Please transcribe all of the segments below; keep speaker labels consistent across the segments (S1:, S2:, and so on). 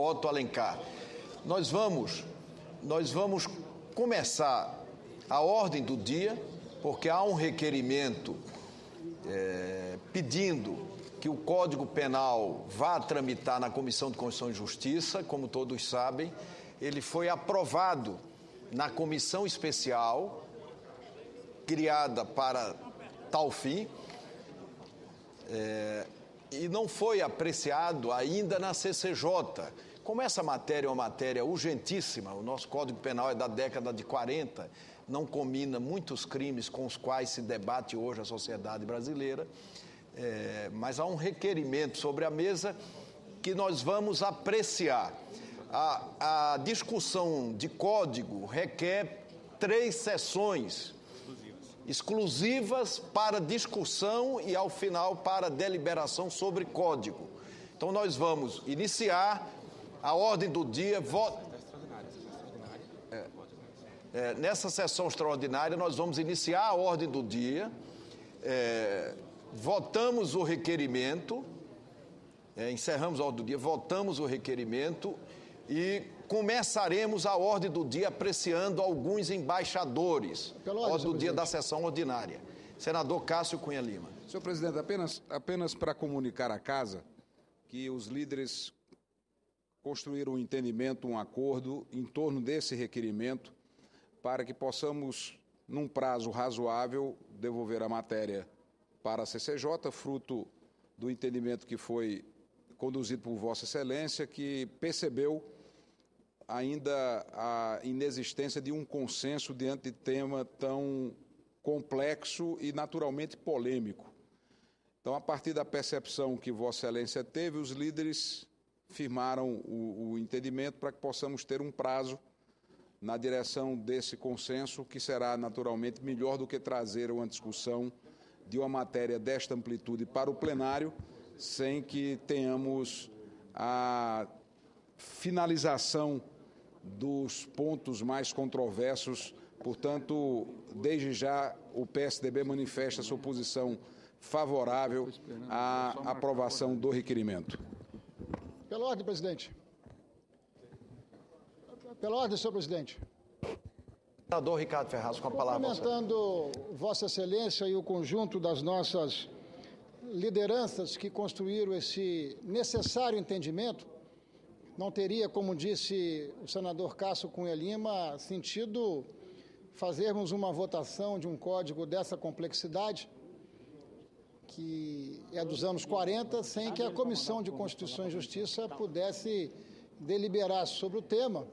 S1: Otto Alencar. Nós vamos começar a ordem do dia, porque há um requerimento pedindo que o Código Penal vá tramitar na Comissão de Constituição e Justiça. Como todos sabem, ele foi aprovado na comissão especial criada para tal fim, e não foi apreciado ainda na CCJ. Como essa matéria é uma matéria urgentíssima, o nosso Código Penal é da década de 40, não combina muitos crimes com os quais se debate hoje a sociedade brasileira, mas há um requerimento sobre a mesa que nós vamos apreciar. A discussão de código requer 3 sessões exclusivas para discussão e, ao final, para deliberação sobre código. Então, nós vamos iniciar a ordem do dia. Nessa sessão extraordinária, nós vamos iniciar a ordem do dia, votamos o requerimento, encerramos a ordem do dia, votamos o requerimento e começaremos a ordem do dia apreciando alguns embaixadores. Ordem do dia da sessão ordinária. Senador Cássio Cunha Lima.
S2: Senhor presidente, apenas para comunicar à Casa que os líderes construíram um entendimento, um acordo em torno desse requerimento para que possamos, num prazo razoável, devolver a matéria para a CCJ, fruto do entendimento que foi conduzido por Vossa Excelência, que percebeu ainda a inexistência de um consenso diante de tema tão complexo e naturalmente polêmico. Então, a partir da percepção que Vossa Excelência teve, os líderes firmaram o entendimento para que possamos ter um prazo na direção desse consenso, que será naturalmente melhor do que trazer uma discussão de uma matéria desta amplitude para o plenário, sem que tenhamos a finalização dos pontos mais controversos. Portanto, desde já, o PSDB manifesta sua posição favorável à aprovação do requerimento.
S3: Pela ordem, presidente. Pela ordem, senhor presidente.
S1: Senador Ricardo Ferraz, com a palavra.
S3: Cumprimentando Vossa Excelência e o conjunto das nossas lideranças que construíram esse necessário entendimento, não teria, como disse o senador Cássio Cunha Lima, sentido fazermos uma votação de um código dessa complexidade, que é dos anos 40, sem que a Comissão de Constituição e Justiça pudesse deliberar sobre o tema.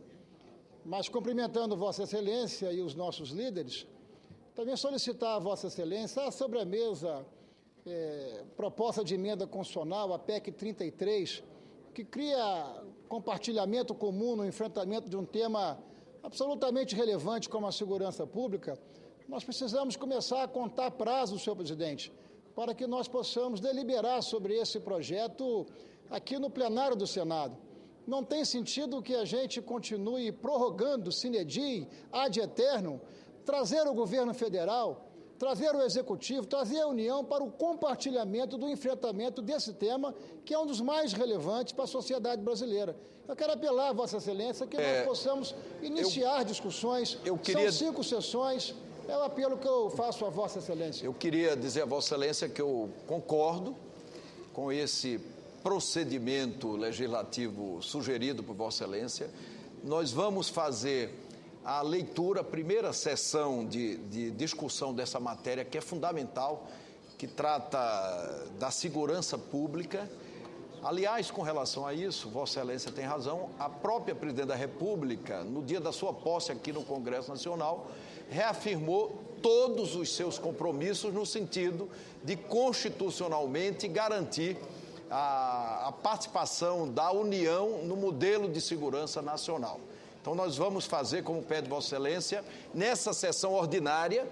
S3: Mas, cumprimentando Vossa Excelência e os nossos líderes, também solicitar a Vossa Excelência sobre a mesa proposta de emenda constitucional, a PEC 33, que cria compartilhamento comum no enfrentamento de um tema absolutamente relevante como a segurança pública. Nós precisamos começar a contar prazos, senhor presidente, para que nós possamos deliberar sobre esse projeto aqui no plenário do Senado. Não tem sentido que a gente continue prorrogando sine die, ad eternum, trazer o governo federal, trazer o executivo, trazer a União para o compartilhamento do enfrentamento desse tema, que é um dos mais relevantes para a sociedade brasileira. Eu quero apelar a Vossa Excelência que nós possamos iniciar discussões. São 5 sessões. É o apelo que eu faço a Vossa Excelência.
S1: Eu queria dizer a Vossa Excelência que eu concordo com esse procedimento legislativo sugerido por Vossa Excelência. Nós vamos fazer a leitura, a primeira sessão de discussão dessa matéria, que é fundamental, que trata da segurança pública. Aliás, com relação a isso, Vossa Excelência tem razão, a própria Presidente da República, no dia da sua posse aqui no Congresso Nacional, reafirmou todos os seus compromissos no sentido de constitucionalmente garantir a participação da União no modelo de segurança nacional. Então, nós vamos fazer, como pede Vossa Excelência, nessa sessão ordinária,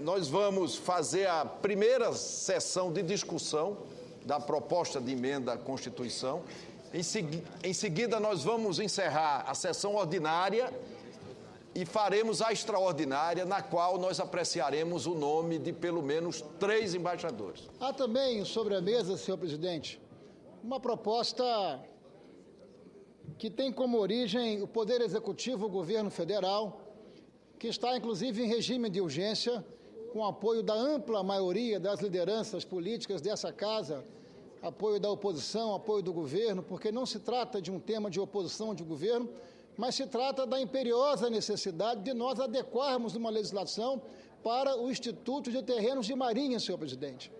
S1: nós vamos fazer a primeira sessão de discussão da proposta de emenda à Constituição. Em seguida, nós vamos encerrar a sessão ordinária e faremos a extraordinária, na qual nós apreciaremos o nome de pelo menos 3 embaixadores.
S3: Há também sobre a mesa, senhor presidente, uma proposta que tem como origem o Poder Executivo, o governo federal, que está inclusive em regime de urgência, com apoio da ampla maioria das lideranças políticas dessa casa, apoio da oposição, apoio do governo, porque não se trata de um tema de oposição ou de governo, mas se trata da imperiosa necessidade de nós adequarmos uma legislação para o Instituto de Terrenos de Marinha, senhor presidente.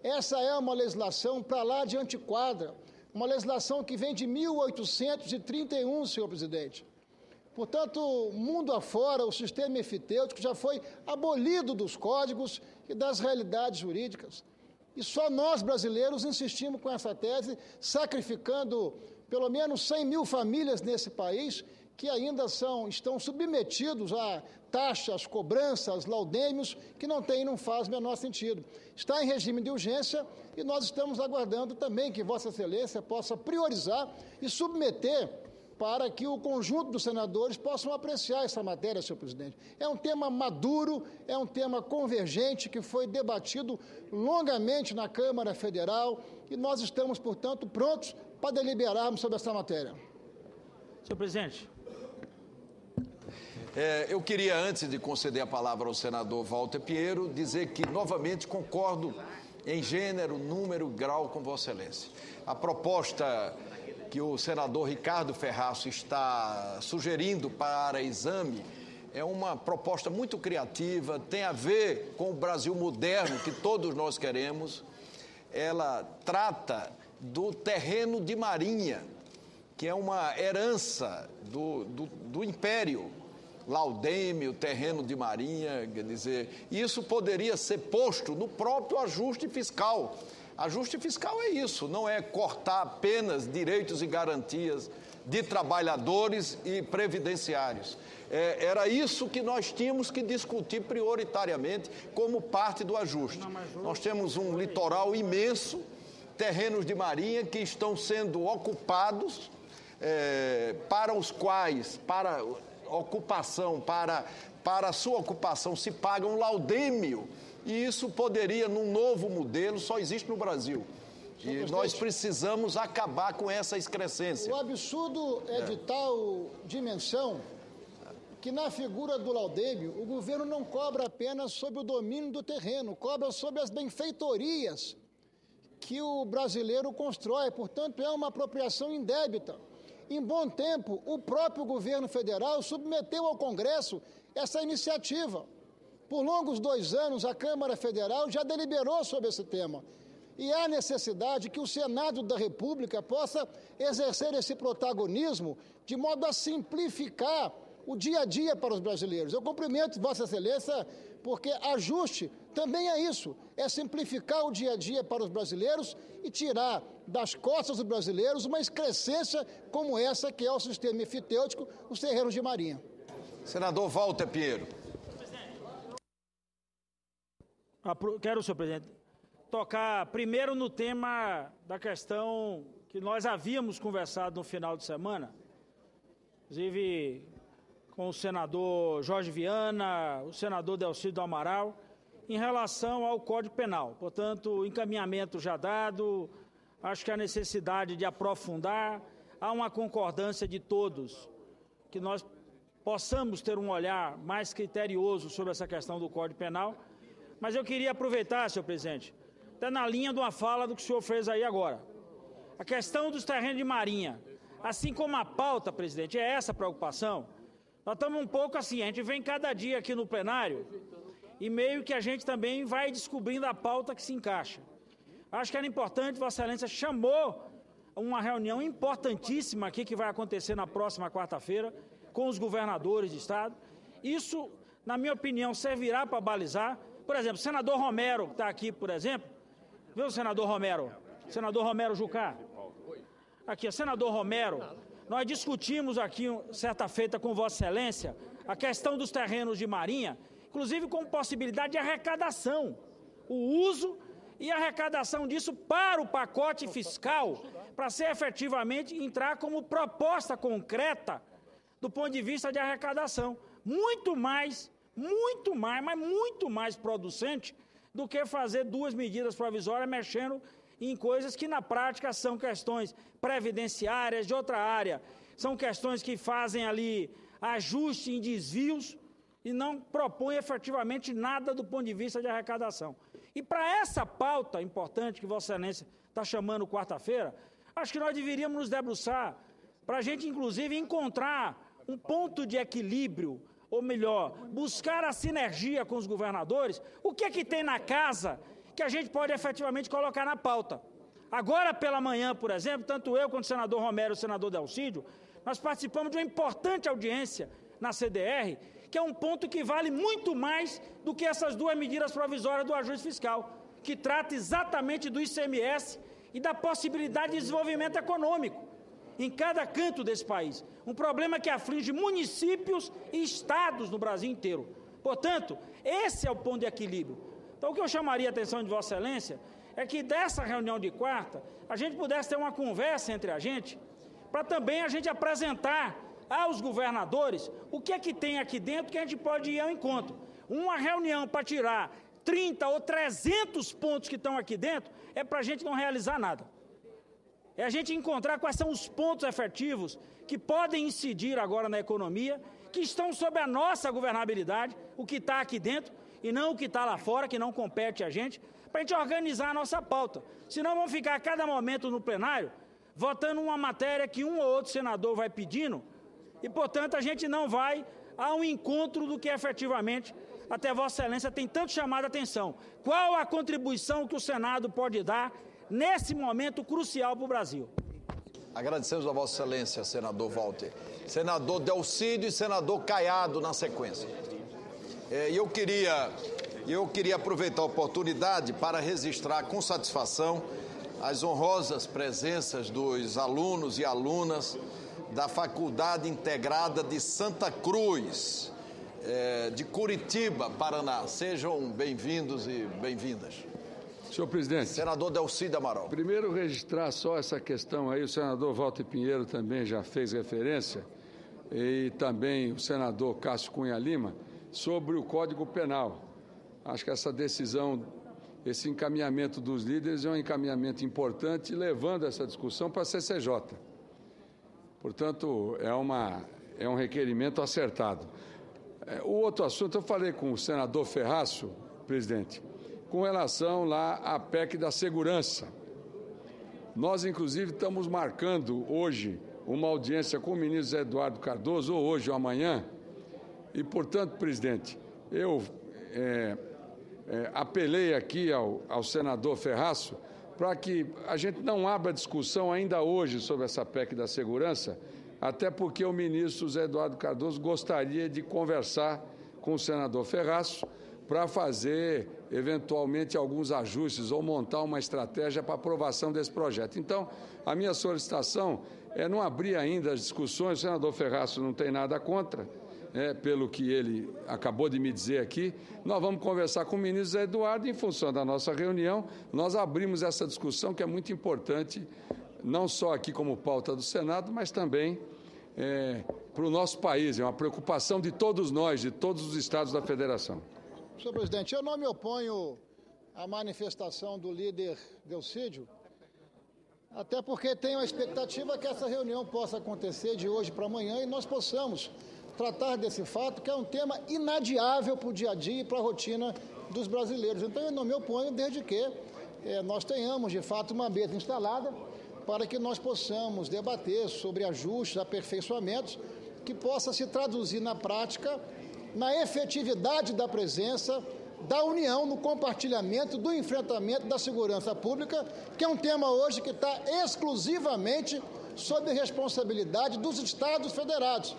S3: Essa é uma legislação para lá de antiquada, uma legislação que vem de 1831, senhor presidente. Portanto, mundo afora, o sistema enfitêutico já foi abolido dos códigos e das realidades jurídicas. E só nós, brasileiros, insistimos com essa tese, sacrificando pelo menos 100 mil famílias nesse país que ainda estão submetidos a taxas, cobranças, laudêmios, que não faz o menor sentido. Está em regime de urgência e nós estamos aguardando também que Vossa Excelência possa priorizar e submeter para que o conjunto dos senadores possam apreciar essa matéria, senhor presidente. É um tema maduro, é um tema convergente, que foi debatido longamente na Câmara Federal e nós estamos, portanto, prontos para deliberarmos sobre essa matéria.
S4: Senhor presidente.
S1: Eu queria, antes de conceder a palavra ao senador Walter Pinheiro, dizer que, novamente, concordo em gênero, número, grau com Vossa Excelência. A proposta que o senador Ricardo Ferraço está sugerindo para exame é uma proposta muito criativa, tem a ver com o Brasil moderno que todos nós queremos. Ela trata do terreno de Marinha, que é uma herança do Império Laudêmio, terreno de Marinha, quer dizer, isso poderia ser posto no próprio ajuste fiscal. Ajuste fiscal é isso, não é cortar apenas direitos e garantias de trabalhadores e previdenciários. Era isso que nós tínhamos que discutir prioritariamente como parte do ajuste. Nós temos um litoral imenso, terrenos de Marinha que estão sendo ocupados, para os quais, para a sua ocupação se paga um laudêmio, e isso poderia, num novo modelo, só existe no Brasil. E nós precisamos acabar com essa excrescência.
S3: O absurdo é de tal dimensão que, na figura do laudêmio, o governo não cobra apenas sobre o domínio do terreno, cobra sobre as benfeitorias que o brasileiro constrói. Portanto, é uma apropriação indébita. Em bom tempo, o próprio governo federal submeteu ao Congresso essa iniciativa. Por longos 2 anos, a Câmara Federal já deliberou sobre esse tema. E há necessidade que o Senado da República possa exercer esse protagonismo de modo a simplificar o dia a dia para os brasileiros. Eu cumprimento Vossa Excelência porque ajuste também é isso, é simplificar o dia a dia para os brasileiros e tirar das costas dos brasileiros uma excrescência como essa que é o sistema enfitêutico, os terrenos de Marinha.
S1: Senador Walter Pinheiro.
S4: Quero, senhor presidente, tocar primeiro no tema da questão que nós havíamos conversado no final de semana, inclusive com o senador Jorge Viana, o senador Delcídio do Amaral, em relação ao Código Penal. Portanto, o encaminhamento já dado, acho que a necessidade de aprofundar, há uma concordância de todos, que nós possamos ter um olhar mais criterioso sobre essa questão do Código Penal. Mas eu queria aproveitar, senhor presidente, até na linha de uma fala do que o senhor fez aí agora. A questão dos terrenos de Marinha, assim como a pauta, presidente, é essa preocupação, nós estamos um pouco assim, a gente vem cada dia aqui no plenário e meio que a gente também vai descobrindo a pauta que se encaixa. Acho que era importante, Vossa Excelência chamou uma reunião importantíssima aqui que vai acontecer na próxima quarta-feira com os governadores de estado. Isso, na minha opinião, servirá para balizar. Por exemplo, o senador Romero, que está aqui, por exemplo, viu, senador Romero? Senador Romero Jucá. Aqui, senador Romero, nós discutimos aqui, certa feita com Vossa Excelência, a questão dos terrenos de Marinha, inclusive com possibilidade de arrecadação, o uso e arrecadação disso para o pacote fiscal, para ser efetivamente entrar como proposta concreta do ponto de vista de arrecadação. Muito mais producente do que fazer 2 medidas provisórias mexendo em coisas que na prática são questões previdenciárias de outra área. são questões que fazem ali ajuste em desvios e não propõem efetivamente nada do ponto de vista de arrecadação. E para essa pauta importante que Vossa Excelência está chamando quarta-feira, acho que nós deveríamos nos debruçar para a gente, inclusive, encontrar um ponto de equilíbrio, ou melhor, buscar a sinergia com os governadores, o que é que tem na casa que a gente pode efetivamente colocar na pauta. Agora pela manhã, por exemplo, tanto eu quanto o senador Romero e o senador Delcídio, nós participamos de uma importante audiência na CDR, que é um ponto que vale muito mais do que essas duas medidas provisórias do ajuste fiscal, que trata exatamente do ICMS e da possibilidade de desenvolvimento econômico em cada canto desse país. Um problema que aflige municípios e estados no Brasil inteiro. Portanto, esse é o ponto de equilíbrio. Então, o que eu chamaria a atenção de Vossa Excelência é que dessa reunião de quarta, a gente pudesse ter uma conversa entre a gente, para também a gente apresentar aos governadores o que é que tem aqui dentro que a gente pode ir ao encontro. Uma reunião para tirar 30 ou 300 pontos que estão aqui dentro é para a gente não realizar nada. É a gente encontrar quais são os pontos efetivos que podem incidir agora na economia, que estão sob a nossa governabilidade, o que está aqui dentro, e não o que está lá fora, que não compete a gente, para a gente organizar a nossa pauta. Senão vamos ficar a cada momento no plenário, votando uma matéria que um ou outro senador vai pedindo, e, portanto, a gente não vai ao encontro do que efetivamente até Vossa Excelência tem tanto chamado a atenção. Qual a contribuição que o Senado pode dar nesse momento crucial para o Brasil?
S1: Agradecemos a Vossa Excelência, senador Walter. Senador Delcídio e senador Caiado na sequência. Eu queria aproveitar a oportunidade para registrar com satisfação as honrosas presenças dos alunos e alunas da Faculdade Integrada de Santa Cruz, de Curitiba, Paraná. Sejam bem-vindos e bem-vindas.
S5: Senhor presidente.
S1: Senador Delcídio Amaral.
S5: Primeiro, registrar só essa questão aí, o senador Walter Pinheiro também já fez referência, e também o senador Cássio Cunha Lima, sobre o Código Penal. Acho que essa decisão, esse encaminhamento dos líderes é um encaminhamento importante, levando essa discussão para a CCJ. Portanto, é um requerimento acertado. O outro assunto, eu falei com o senador Ferraço, presidente, com relação lá à PEC da segurança. Nós, inclusive, estamos marcando hoje uma audiência com o ministro Zé Eduardo Cardoso, ou hoje ou amanhã, e, portanto, presidente, eu apelei aqui ao senador Ferraço para que a gente não abra discussão ainda hoje sobre essa PEC da segurança, até porque o ministro Zé Eduardo Cardoso gostaria de conversar com o senador Ferraço para fazer, eventualmente, alguns ajustes ou montar uma estratégia para aprovação desse projeto. Então, a minha solicitação é não abrir ainda as discussões, o senador Ferraço não tem nada contra, pelo que ele acabou de me dizer aqui. Nós vamos conversar com o ministro Zé Eduardo, em função da nossa reunião, nós abrimos essa discussão que é muito importante, não só aqui como pauta do Senado, mas também para o nosso país, é uma preocupação de todos nós, de todos os estados da Federação.
S3: Senhor presidente, eu não me oponho à manifestação do líder Delcídio, até porque tenho a expectativa que essa reunião possa acontecer de hoje para amanhã e nós possamos tratar desse fato, que é um tema inadiável para o dia a dia e para a rotina dos brasileiros. Então, eu não me oponho desde que nós tenhamos, de fato, uma mesa instalada para que nós possamos debater sobre ajustes, aperfeiçoamentos, que possa se traduzir na prática, na efetividade da presença da União no compartilhamento do enfrentamento da segurança pública, que é um tema hoje que está exclusivamente sob responsabilidade dos Estados federados.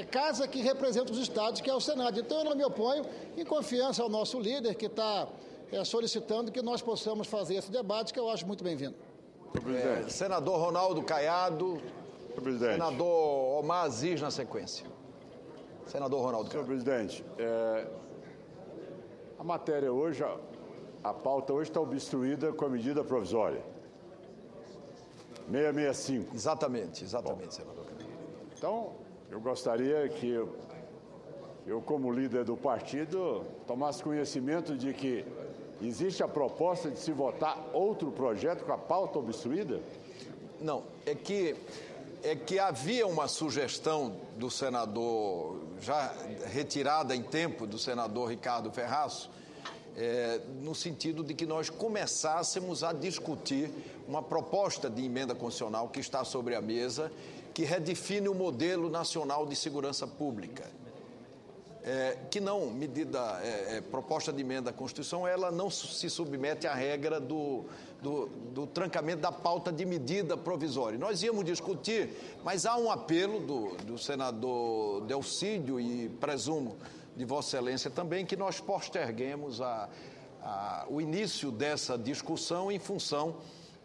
S3: Casa que representa os Estados, que é o Senado. Então, eu não me oponho, em confiança ao nosso líder, que está solicitando que nós possamos fazer esse debate, que eu acho muito bem-vindo.
S1: Senador Ronaldo Caiado, senador Omar Aziz na sequência. Senador Ronaldo Caiado.
S6: Senhor presidente, a matéria hoje, a pauta hoje está obstruída com a medida provisória 665.
S1: Exatamente, senador Caiado.
S6: Então, eu gostaria que eu, como líder do partido, tomasse conhecimento de que existe a proposta de se votar outro projeto com a pauta obstruída?
S1: Não, é que é que havia uma sugestão do senador, já retirada em tempo, do senador Ricardo Ferraço, no sentido de que nós começássemos a discutir uma proposta de emenda constitucional que está sobre a mesa, que redefine o modelo nacional de segurança pública. Que não, proposta de emenda à Constituição, ela não se submete à regra do trancamento da pauta de medida provisória. Nós íamos discutir, mas há um apelo do senador Delcídio e presumo de Vossa Excelência também, que nós posterguemos o início dessa discussão em função,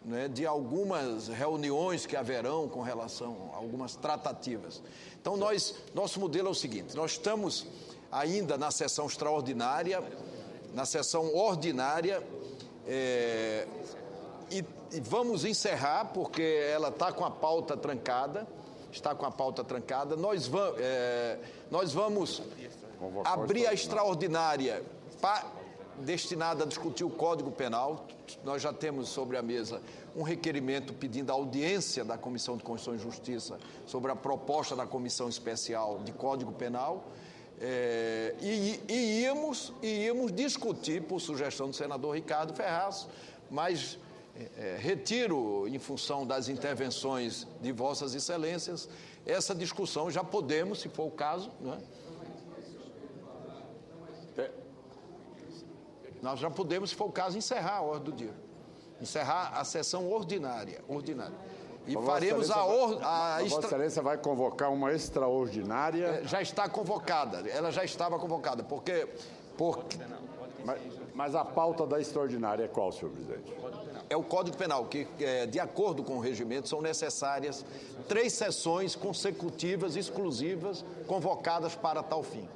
S1: né, de algumas reuniões que haverão com relação a algumas tratativas. Então, nosso modelo é o seguinte: nós estamos ainda na sessão extraordinária, na sessão ordinária, e vamos encerrar, porque ela está com a pauta trancada, nós vamos abrir a extraordinária destinada a discutir o Código Penal. Nós já temos sobre a mesa um requerimento pedindo a audiência da Comissão de Constituição e Justiça sobre a proposta da Comissão Especial de Código Penal, e íamos discutir, por sugestão do senador Ricardo Ferraço, mas retiro, em função das intervenções de Vossas Excelências, essa discussão. Já podemos, se for o caso, não é? Nós já podemos, se for o caso, encerrar a ordem do dia. Encerrar a sessão ordinária. E faremos
S6: Vossa Excelência vai convocar uma extraordinária.
S1: Já está convocada, ela já estava convocada, porque...
S6: Mas a pauta da extraordinária é qual, senhor presidente?
S1: É o Código Penal, que, de acordo com o regimento, são necessárias 3 sessões consecutivas, exclusivas, convocadas para tal fim.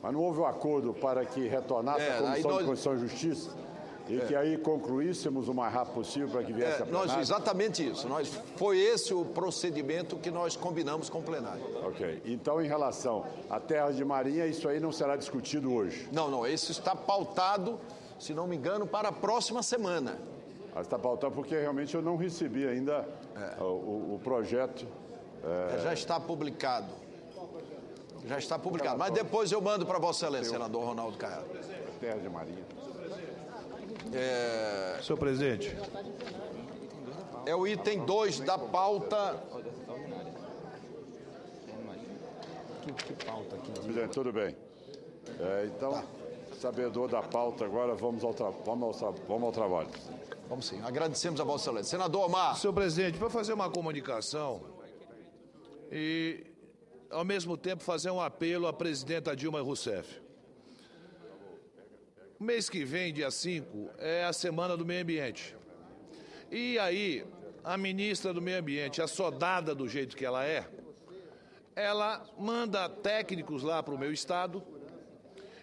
S6: Mas não houve um acordo para que retornasse a Comissão de Constituição e Justiça e que aí concluíssemos o mais rápido possível para que viesse a plenária?
S1: Exatamente isso. Foi esse o procedimento que nós combinamos com o plenário.
S6: Ok. Então, em relação à terra de Marinha, isso aí não será discutido hoje?
S1: Não. Esse está pautado, se não me engano, para a próxima semana.
S6: Está pautado porque realmente eu não recebi ainda o projeto.
S1: Já está publicado. Mas depois eu mando para Vossa Excelência, senador Ronaldo Caiado.
S6: Terra de Marinha.
S7: Senhor presidente.
S1: É o item 2 da pauta.
S7: Que pauta aqui?
S6: Presidente, tudo bem. Então, sabedor da pauta, agora vamos ao trabalho.
S1: Vamos sim. Agradecemos a Vossa Excelência. Senador Omar.
S7: Senhor presidente, para fazer uma comunicação e, ao mesmo tempo, fazer um apelo à presidenta Dilma Rousseff. O mês que vem, dia 5, é a Semana do Meio Ambiente. E aí, a ministra do Meio Ambiente, assodada do jeito que ela manda técnicos lá para o meu estado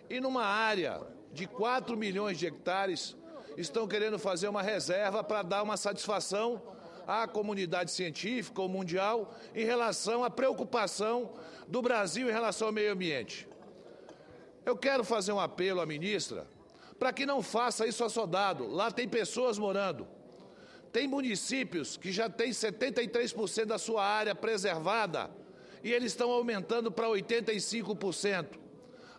S7: e numa área de 4 milhões de hectares estão querendo fazer uma reserva para dar uma satisfação à comunidade científica ou mundial em relação à preocupação do Brasil em relação ao meio ambiente. Eu quero fazer um apelo à ministra para que não faça isso assodado. Lá tem pessoas morando. Tem municípios que já têm 73% da sua área preservada e eles estão aumentando para 85%.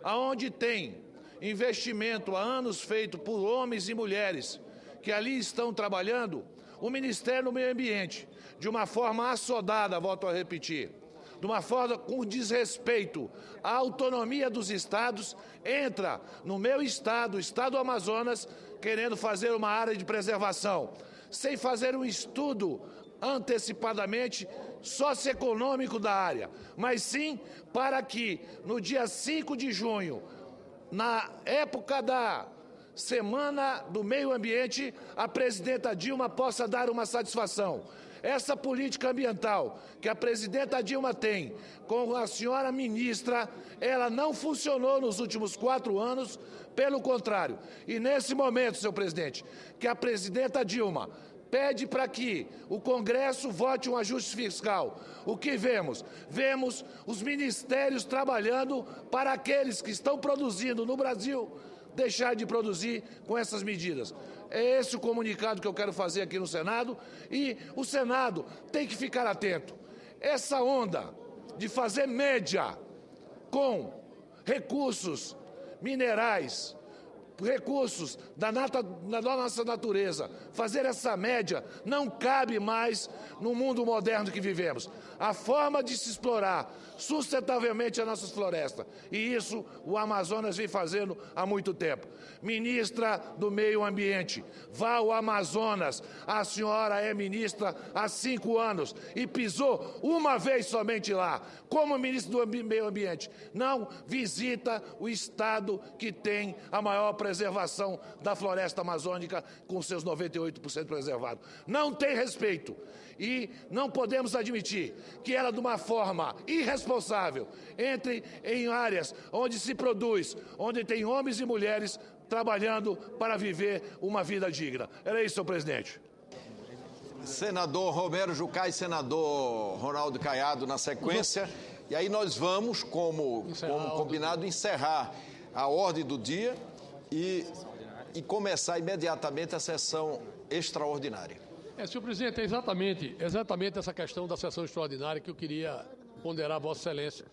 S7: Aonde tem investimento há anos feito por homens e mulheres que ali estão trabalhando, o Ministério do Meio Ambiente, de uma forma assodada, volto a repetir, de uma forma com desrespeito à autonomia dos estados, entra no meu estado, o estado do Amazonas, querendo fazer uma área de preservação, sem fazer um estudo antecipadamente socioeconômico da área, mas sim para que no dia 5 de junho, na época da Semana do Meio Ambiente, a presidenta Dilma possa dar uma satisfação. Essa política ambiental que a presidenta Dilma tem com a senhora ministra, ela não funcionou nos últimos 4 anos, pelo contrário. E nesse momento, senhor presidente, que a presidenta Dilma pede para que o Congresso vote um ajuste fiscal. O que vemos? Vemos os ministérios trabalhando para aqueles que estão produzindo no Brasil deixar de produzir com essas medidas. É esse o comunicado que eu quero fazer aqui no Senado e o Senado tem que ficar atento. essa onda de fazer média com recursos minerais, recursos da nossa natureza, fazer essa média não cabe mais no mundo moderno que vivemos. A forma de se explorar sustentavelmente as nossas florestas, e isso o Amazonas vem fazendo há muito tempo. Ministra do Meio Ambiente, vá ao Amazonas. A senhora é ministra há 5 anos e pisou uma vez somente lá. Como ministro do Meio Ambiente, não visita o estado que tem a maior preservação da floresta amazônica, com seus 98% preservados. Não tem respeito. E não podemos admitir que ela, de uma forma irresponsável, entre em áreas onde se produz, onde tem homens e mulheres trabalhando para viver uma vida digna. Era isso, senhor presidente.
S1: Senador Romero Jucá e senador Ronaldo Caiado na sequência. E aí nós vamos, como combinado, encerrar a ordem do dia e começar imediatamente a sessão extraordinária.
S8: Senhor presidente, é exatamente essa questão da sessão extraordinária que eu queria ponderar a Vossa Excelência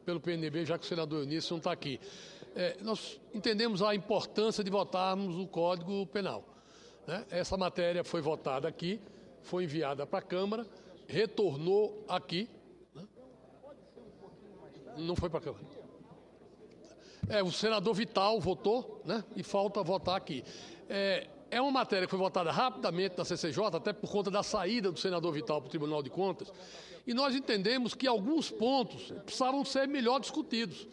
S8: pelo PNB, já que o senador Eunício não está aqui. Nós entendemos a importância de votarmos o Código Penal, né? Essa matéria foi votada aqui, foi enviada para a Câmara, retornou aqui, né? Não foi para a Câmara. O senador Vital votou, né? E falta votar aqui. É uma matéria que foi votada rapidamente na CCJ, até por conta da saída do senador Vital para o Tribunal de Contas, e nós entendemos que alguns pontos precisavam ser melhor discutidos.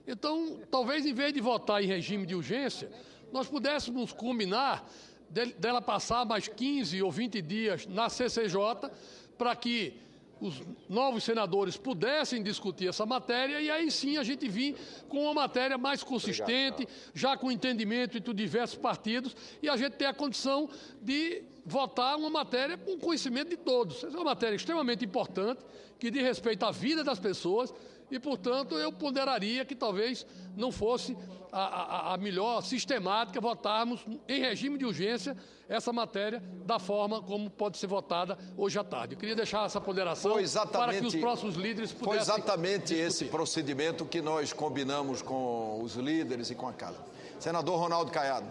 S8: Então, talvez, em vez de votar em regime de urgência, nós pudéssemos combinar dela passar mais 15 ou 20 dias na CCJ para que os novos senadores pudessem discutir essa matéria e aí sim a gente vir com uma matéria mais consistente, já com entendimento entre os diversos partidos e a gente ter a condição de votar uma matéria com conhecimento de todos. Essa é uma matéria extremamente importante, que diz respeito à vida das pessoas e, portanto, eu ponderaria que talvez não fosse a melhor sistemática votarmos em regime de urgência essa matéria da forma como pode ser votada hoje à tarde. Eu queria deixar essa ponderação para que os próximos líderes pudessem...
S1: Foi exatamente esse procedimento que nós combinamos com os líderes e com a Casa. Senador Ronaldo Caiado.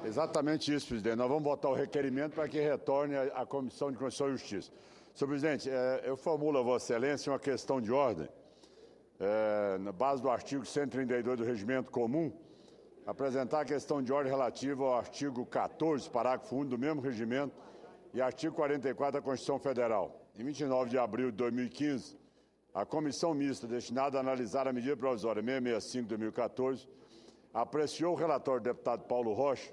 S6: Exatamente isso, presidente. Nós vamos votar o requerimento para que retorne à Comissão de Constituição e Justiça. Senhor presidente, eu formulo a Vossa Excelência uma questão de ordem. Na base do artigo 132 do Regimento Comum, apresentar a questão de ordem relativa ao artigo 14, parágrafo único do mesmo regimento e artigo 44 da Constituição Federal. Em 29 de abril de 2015, a Comissão Mista destinada a analisar a medida provisória 665 de 2014 apreciou o relatório do deputado Paulo Rocha,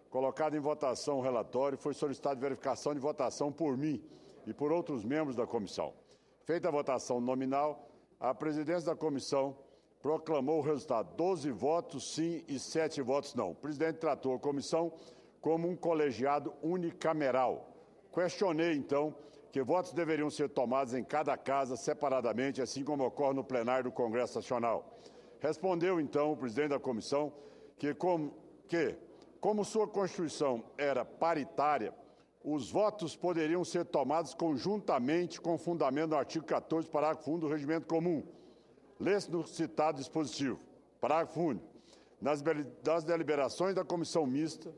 S6: colocado em votação o relatório, foi solicitada verificação de votação por mim e por outros membros da comissão. Feita a votação nominal, a presidência da comissão proclamou o resultado: 12 votos sim e 7 votos não. O presidente tratou a comissão como um colegiado unicameral. Questionei, então, que votos deveriam ser tomados em cada casa separadamente, assim como ocorre no plenário do Congresso Nacional. Respondeu, então, o presidente da comissão que como sua Constituição era paritária, os votos poderiam ser tomados conjuntamente com fundamento no artigo 14, parágrafo 1 do Regimento Comum. Lê-se no citado dispositivo. Parágrafo único. Das deliberações da Comissão Mista,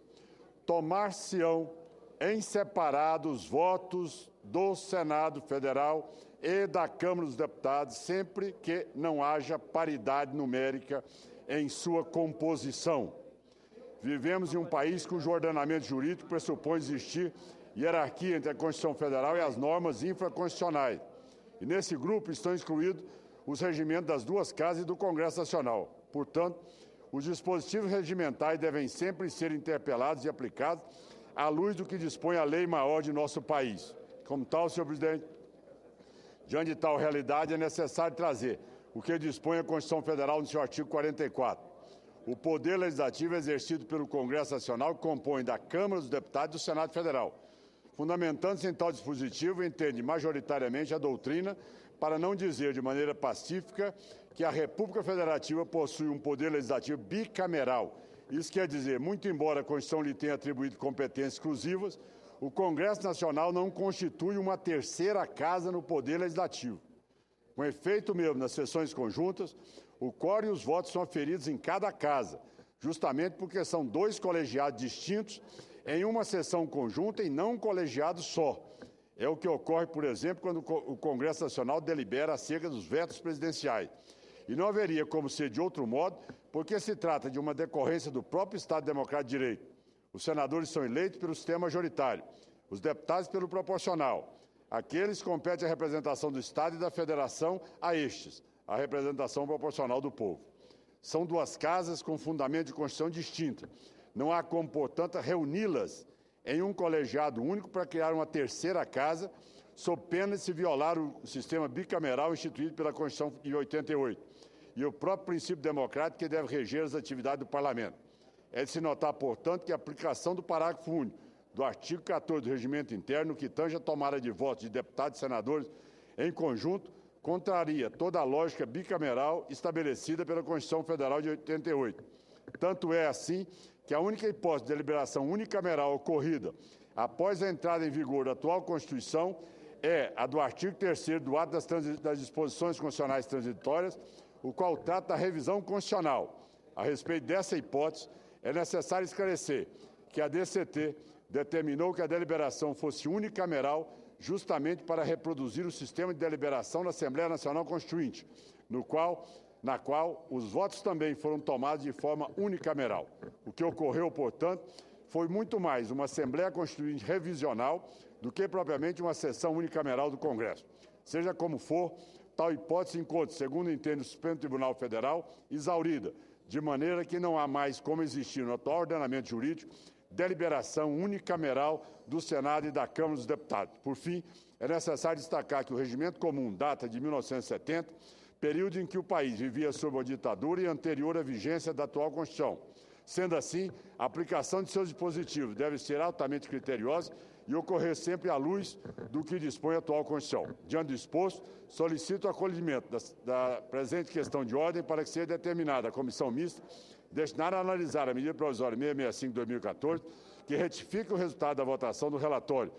S6: tomar-se-ão em separado os votos do Senado Federal e da Câmara dos Deputados, sempre que não haja paridade numérica em sua composição. Vivemos em um país cujo ordenamento jurídico pressupõe existir hierarquia entre a Constituição Federal e as normas infraconstitucionais. E nesse grupo estão excluídos os regimentos das duas casas e do Congresso Nacional. Portanto, os dispositivos regimentais devem sempre ser interpelados e aplicados à luz do que dispõe a lei maior de nosso país. Como tal, senhor presidente, diante de tal realidade, é necessário trazer o que dispõe a Constituição Federal no seu artigo 44. O poder legislativo é exercido pelo Congresso Nacional, que compõe da Câmara dos Deputados e do Senado Federal. Fundamentando-se em tal dispositivo, entende majoritariamente a doutrina, para não dizer de maneira pacífica, que a República Federativa possui um poder legislativo bicameral. Isso quer dizer, muito embora a Constituição lhe tenha atribuído competências exclusivas, o Congresso Nacional não constitui uma terceira casa no Poder Legislativo. Com efeito mesmo, nas sessões conjuntas, o quórum e os votos são aferidos em cada casa, justamente porque são dois colegiados distintos em uma sessão conjunta e não um colegiado só. É o que ocorre, por exemplo, quando o Congresso Nacional delibera acerca dos vetos presidenciais. E não haveria como ser de outro modo, porque se trata de uma decorrência do próprio Estado Democrático de Direito. Os senadores são eleitos pelo sistema majoritário, os deputados pelo proporcional. Aqueles compete a representação do Estado e da Federação a estes, a representação proporcional do povo. São duas casas com fundamento de Constituição distinta. Não há como, portanto, reuni-las em um colegiado único para criar uma terceira casa, sob pena de se violar o sistema bicameral instituído pela Constituição de 88 e o próprio princípio democrático que deve reger as atividades do Parlamento. É de se notar, portanto, que a aplicação do parágrafo único do artigo 14 do Regimento Interno, que tange a tomada de votos de deputados e senadores em conjunto, contraria toda a lógica bicameral estabelecida pela Constituição Federal de 88. Tanto é assim que a única hipótese de deliberação unicameral ocorrida após a entrada em vigor da atual Constituição é a do artigo 3º do ato das disposições constitucionais transitórias, o qual trata da revisão constitucional. A respeito dessa hipótese, é necessário esclarecer que a DCT determinou que a deliberação fosse unicameral justamente para reproduzir o sistema de deliberação da Assembleia Nacional Constituinte, na qual os votos também foram tomados de forma unicameral. O que ocorreu, portanto, foi muito mais uma Assembleia Constituinte revisional do que propriamente uma sessão unicameral do Congresso. Seja como for, tal hipótese encontra, segundo entende o Supremo Tribunal Federal, exaurida, de maneira que não há mais como existir no atual ordenamento jurídico deliberação unicameral do Senado e da Câmara dos Deputados. Por fim, é necessário destacar que o Regimento Comum data de 1970, período em que o país vivia sob a ditadura e anterior à vigência da atual Constituição. Sendo assim, a aplicação de seus dispositivos deve ser altamente criteriosa e ocorrer sempre à luz do que dispõe a atual Constituição. Diante do exposto, solicito o acolhimento da presente questão de ordem para que seja determinada a comissão mista destinada a analisar a medida provisória 665/2014, que retifica o resultado da votação do relatório,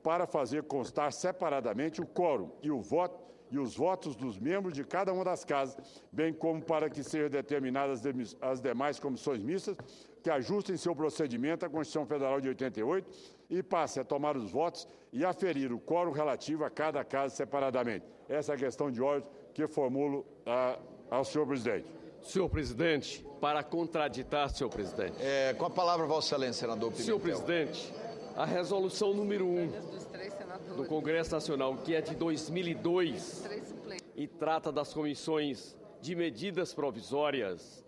S6: para fazer constar separadamente o quórum e os votos dos membros de cada uma das casas, bem como para que sejam determinadas as demais comissões mistas, que ajustem seu procedimento à Constituição Federal de 88 e passem a tomar os votos e aferir o quórum relativo a cada casa separadamente. Essa é a questão de ordem que formulo ao senhor presidente.
S9: Senhor presidente, para contraditar, senhor presidente.
S1: Com a palavra, Vossa Excelência, senador Pimentel.
S9: Senhor presidente, a resolução número 1 do Congresso Nacional, que é de 2002, e trata das comissões de medidas provisórias,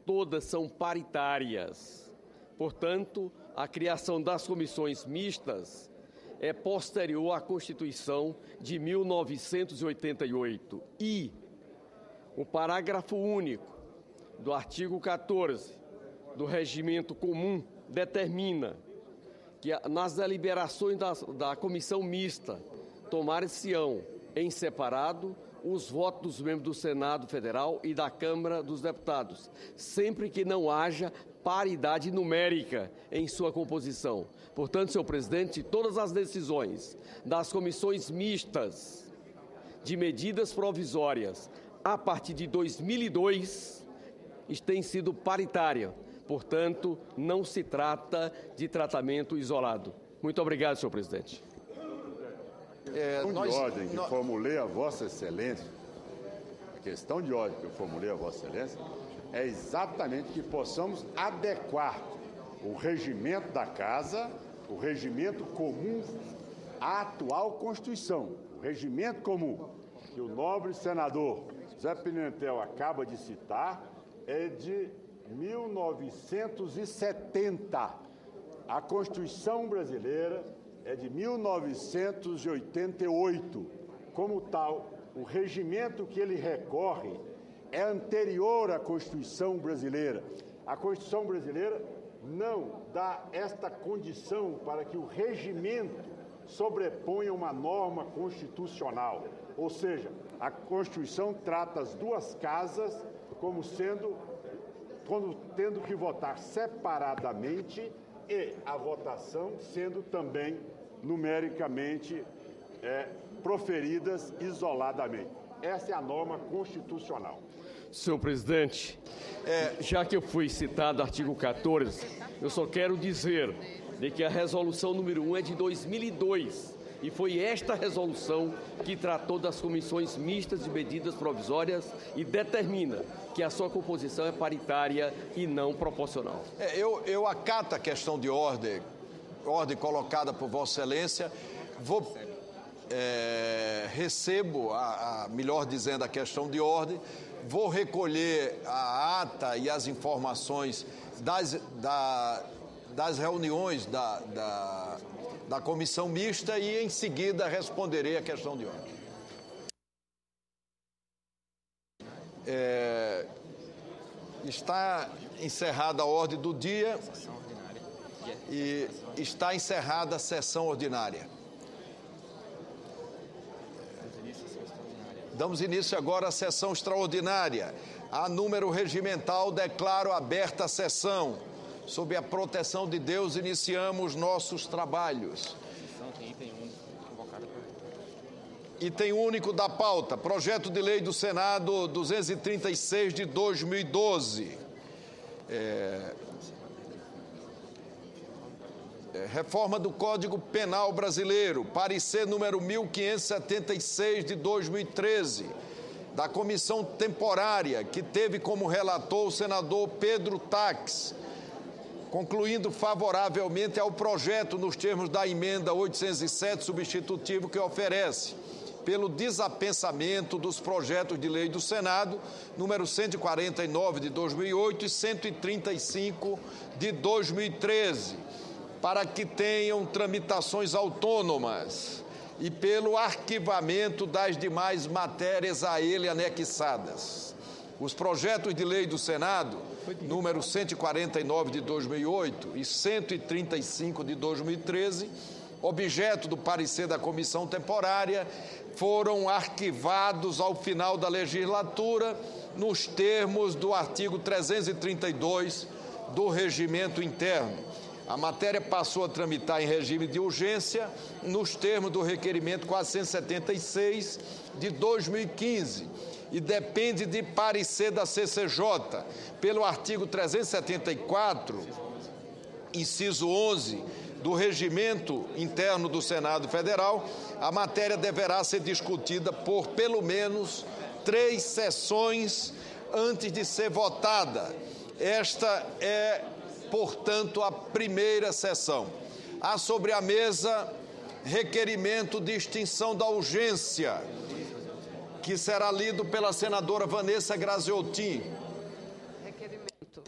S9: todas são paritárias. Portanto, a criação das comissões mistas é posterior à Constituição de 1988. E o parágrafo único do artigo 14 do Regimento Comum determina que nas deliberações da comissão mista tomar-se-ão em separado os votos dos membros do Senado Federal e da Câmara dos Deputados, sempre que não haja paridade numérica em sua composição. Portanto, senhor presidente, todas as decisões das comissões mistas de medidas provisórias a partir de 2002 têm sido paritárias. Portanto, não se trata de tratamento isolado. Muito obrigado, senhor presidente.
S6: A questão de ordem que eu formulei a Vossa Excelência é exatamente que possamos adequar o regimento da Casa, o regimento comum à atual Constituição. O regimento comum que o nobre senador Zé Pimentel acaba de citar é de 1970. A Constituição brasileira é de 1988. Como tal, o regimento que ele recorre é anterior à Constituição brasileira. A Constituição brasileira não dá esta condição para que o regimento sobreponha uma norma constitucional. Ou seja, a Constituição trata as duas casas como tendo que votar separadamente e a votação sendo também numericamente proferidas isoladamente. Essa é a norma constitucional.
S9: Senhor presidente, já que eu fui citado artigo 14, eu só quero dizer de que a resolução número 1 é de 2002 e foi esta resolução que tratou das comissões mistas de medidas provisórias e determina que a sua composição é paritária e não proporcional.
S1: Eu acato a questão de ordem colocada por Vossa Excelência, recebo, melhor dizendo, a questão de ordem, vou recolher a ata e as informações das reuniões da comissão mista e, em seguida, responderei a questão de ordem. Está encerrada a ordem do dia e está encerrada a sessão ordinária. Damos início agora à sessão extraordinária. A número regimental, declaro aberta a sessão. Sob a proteção de Deus, iniciamos nossos trabalhos. Item único da pauta, projeto de lei do Senado 236 de 2012. Reforma do Código Penal Brasileiro, parecer número 1576 de 2013, da comissão temporária, que teve como relator o senador Pedro Taques, concluindo favoravelmente ao projeto nos termos da emenda 807 substitutivo que oferece, pelo desapensamento dos projetos de lei do Senado, número 149 de 2008 e 135 de 2013, para que tenham tramitações autônomas e pelo arquivamento das demais matérias a ele anexadas. Os projetos de lei do Senado, número 149 de 2008 e 135 de 2013, objeto do parecer da comissão temporária, foram arquivados ao final da legislatura nos termos do artigo 332 do Regimento Interno. A matéria passou a tramitar em regime de urgência nos termos do requerimento 476 de 2015 e depende de parecer da CCJ pelo artigo 374, inciso 11 do Regimento Interno do Senado Federal. A matéria deverá ser discutida por pelo menos 3 sessões antes de ser votada. Esta é, portanto, a primeira sessão. Há sobre a mesa requerimento de extinção da urgência, que será lido pela senadora Vanessa Graziotin.
S10: Requerimento.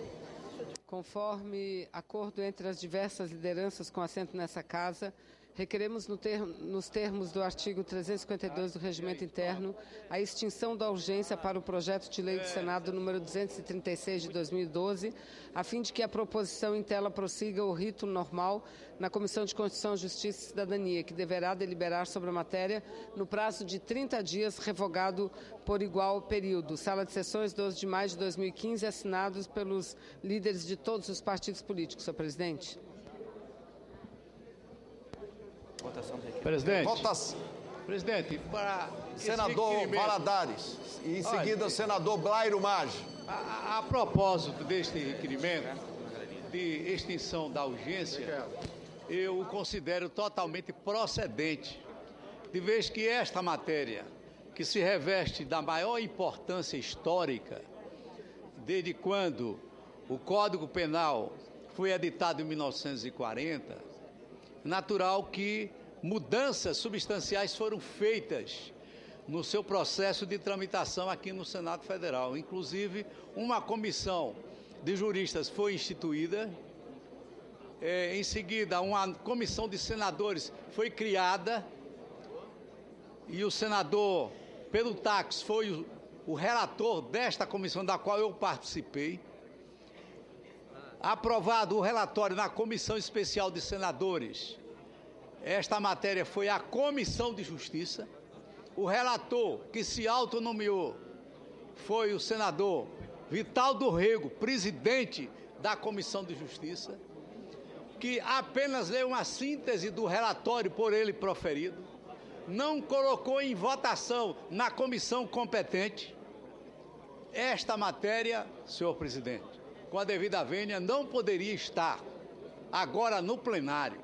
S10: Conforme acordo entre as diversas lideranças com assento nessa Casa, requeremos, nos termos do artigo 352 do Regimento Interno, a extinção da urgência para o projeto de lei do Senado número 236 de 2012, a fim de que a proposição em tela prossiga o rito normal na Comissão de Constituição, Justiça e Cidadania, que deverá deliberar sobre a matéria no prazo de 30 dias, revogado por igual período. Sala de Sessões, 12 de maio de 2015, assinados pelos líderes de todos os partidos políticos. Senhor presidente.
S11: Presidente, para
S1: senador Valadares e em seguida o senador Blairo Maggi.
S11: A propósito deste requerimento de extinção da urgência, eu o considero totalmente procedente, de vez que esta matéria, que se reveste da maior importância histórica, desde quando o Código Penal foi editado em 1940, natural que mudanças substanciais foram feitas no seu processo de tramitação aqui no Senado Federal. Inclusive, uma comissão de juristas foi instituída, em seguida, uma comissão de senadores foi criada e o senador Pedro Taques foi o relator desta comissão, da qual eu participei. Aprovado o relatório na Comissão Especial de Senadores, esta matéria foi à Comissão de Justiça. O relator que se autonomeou foi o senador Vital do Rego, presidente da Comissão de Justiça, que apenas leu uma síntese do relatório por ele proferido, não colocou em votação na comissão competente. Esta matéria, senhor presidente, com a devida vênia, não poderia estar agora no plenário.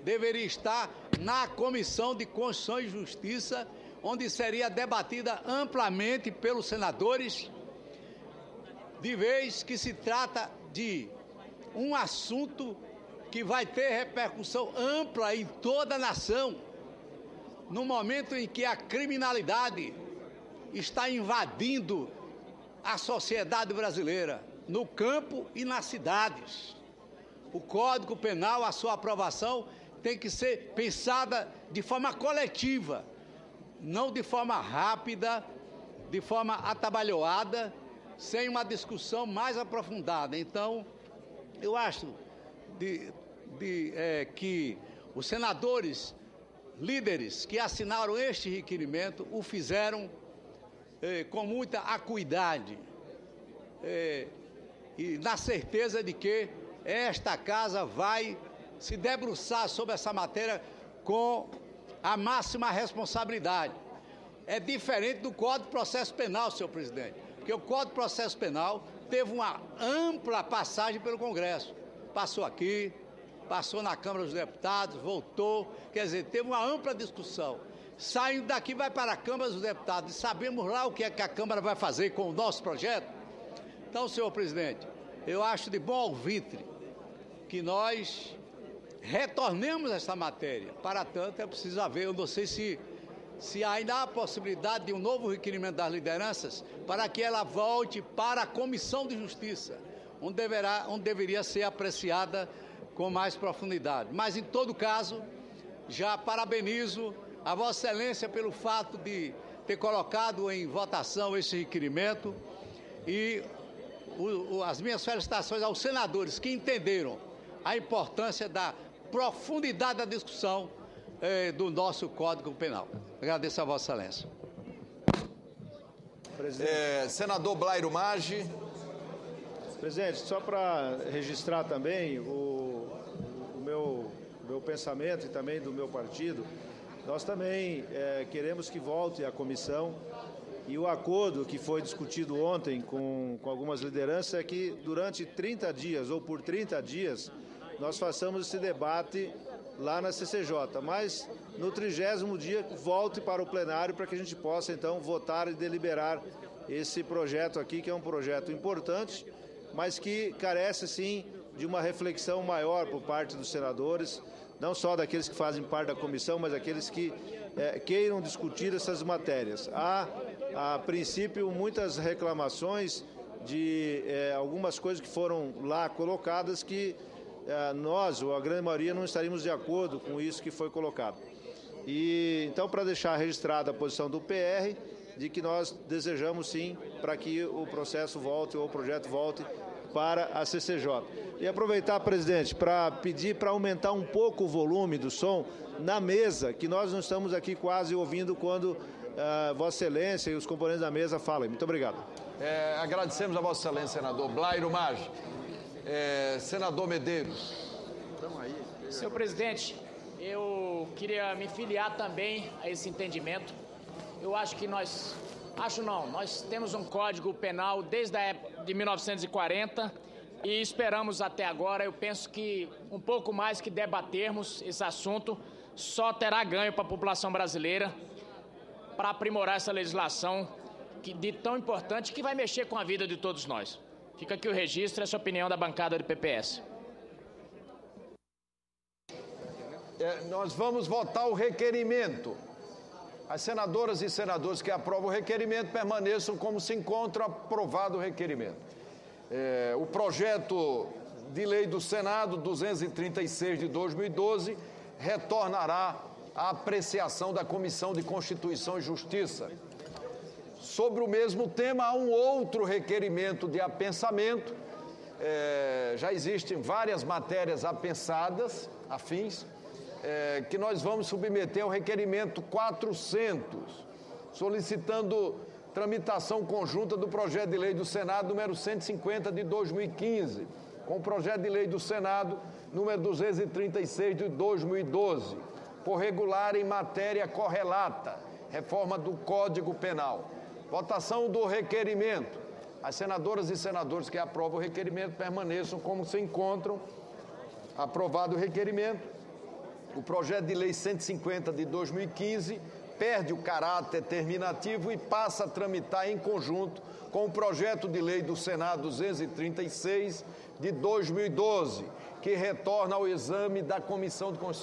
S11: Deveria estar na Comissão de Constituição e Justiça, onde seria debatida amplamente pelos senadores, de vez que se trata de um assunto que vai ter repercussão ampla em toda a nação, no momento em que a criminalidade está invadindo a sociedade brasileira, no campo e nas cidades. O Código Penal, a sua aprovação, tem que ser pensada de forma coletiva, não de forma rápida, de forma atabalhoada, sem uma discussão mais aprofundada. Então, eu acho que os senadores líderes que assinaram este requerimento o fizeram com muita acuidade e na certeza de que esta casa vai se debruçar sobre essa matéria com a máxima responsabilidade. É diferente do Código de Processo Penal, senhor presidente, porque o Código de Processo Penal teve uma ampla passagem pelo Congresso. Passou aqui, passou na Câmara dos Deputados, voltou, quer dizer, teve uma ampla discussão. Saindo daqui, vai para a Câmara dos Deputados e sabemos lá o que é que a Câmara vai fazer com o nosso projeto. Então, senhor presidente, eu acho de bom alvitre que nós retornemos essa matéria. Para tanto, é preciso haver, eu não sei se ainda há a possibilidade de um novo requerimento das lideranças para que ela volte para a Comissão de Justiça, onde deveria ser apreciada com mais profundidade. Mas, em todo caso, já parabenizo a Vossa Excelência pelo fato de ter colocado em votação esse requerimento e as minhas felicitações aos senadores que entenderam a importância da profundidade da discussão do nosso Código Penal. Agradeço a Vossa Excelência.
S1: Senador Blairo Maggi.
S12: Presidente, só para registrar também o meu pensamento e também do meu partido, nós também queremos que volte à comissão e o acordo que foi discutido ontem com algumas lideranças é que durante 30 dias ou por 30 dias nós façamos esse debate lá na CCJ, mas no 30º dia volte para o plenário para que a gente possa então votar e deliberar esse projeto aqui, que é um projeto importante, mas que carece sim de uma reflexão maior por parte dos senadores, não só daqueles que fazem parte da comissão, mas aqueles que queiram discutir essas matérias. Há, a princípio, muitas reclamações de algumas coisas que foram lá colocadas que nós, ou a grande maioria, não estaríamos de acordo com isso que foi colocado. E então, para deixar registrada a posição do PR, de que nós desejamos sim para que o processo volte ou o projeto volte para a CCJ. E aproveitar, presidente, para pedir para aumentar um pouco o volume do som na mesa, que nós não estamos aqui quase ouvindo quando Vossa Excelência e os componentes da mesa falam. Muito obrigado.
S1: Agradecemos a Vossa Excelência, senador Blairo Maggi. Senador Medeiros.
S13: Senhor presidente, eu queria me filiar também a esse entendimento. Eu acho que nós temos um Código Penal desde a época de 1940 e esperamos até agora. Eu penso que um pouco mais que debatermos esse assunto só terá ganho para a população brasileira para aprimorar essa legislação de tão importante que vai mexer com a vida de todos nós. Fica aqui o registro, essa é a opinião da bancada do PPS.
S1: Nós vamos votar o requerimento. As senadoras e senadores que aprovam o requerimento permaneçam como se encontra aprovado o requerimento. O projeto de lei do Senado 236 de 2012 retornará à apreciação da Comissão de Constituição e Justiça. Sobre o mesmo tema, há um outro requerimento de apensamento. Já existem várias matérias apensadas, afins, que nós vamos submeter ao requerimento 400, solicitando tramitação conjunta do projeto de lei do Senado número 150 de 2015, com o projeto de lei do Senado número 236 de 2012, por regular em matéria correlata, reforma do Código Penal. Votação do requerimento. As senadoras e senadores que aprovam o requerimento permaneçam como se encontram. Aprovado o requerimento, o projeto de lei 150 de 2015 perde o caráter terminativo e passa a tramitar em conjunto com o projeto de lei do Senado 236 de 2012, que retorna ao exame da Comissão de Constituição